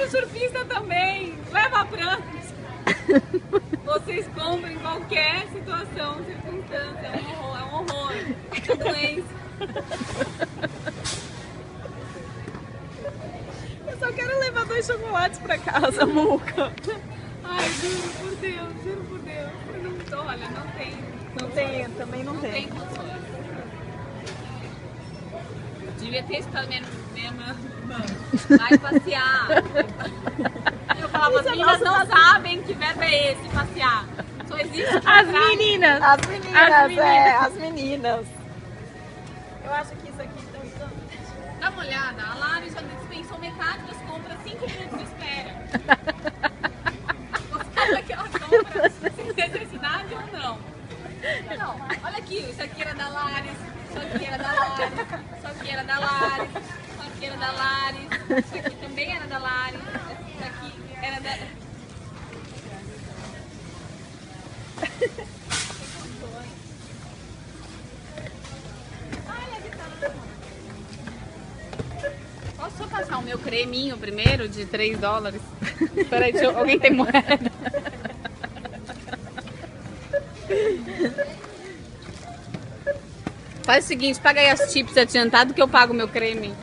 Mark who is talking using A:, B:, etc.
A: de surfista também. Leva a prancha. Vocês compram em qualquer situação, circunstância. É um horror. É doença.
B: Eu só quero levar 2 chocolates pra casa, Muca.
A: Ai, juro por Deus, juro por Deus. Olha, não tem.
B: Também não tem.
A: Tem condições. Devia ter escutado minha irmã. Vai passear. Eu falava, as meninas não sabem que verbo é esse, passear. Só existe
B: As meninas. As meninas. Eu acho que isso aqui então.
A: Dá uma olhada, a Lara já dispensou metade das compras, 5 minutos de espera. Você acha que ela compra sem necessidade ou não? Não, olha aqui, isso aqui era da Laris, isso aqui era da Laris, isso aqui era da Laris, isso aqui era da Laris, isso aqui também era da Laris, isso aqui era da... Posso só passar o meu creminho primeiro de $3? Peraí, alguém tem moeda? Faz o seguinte, paga aí as chips adiantado que eu pago o meu creme.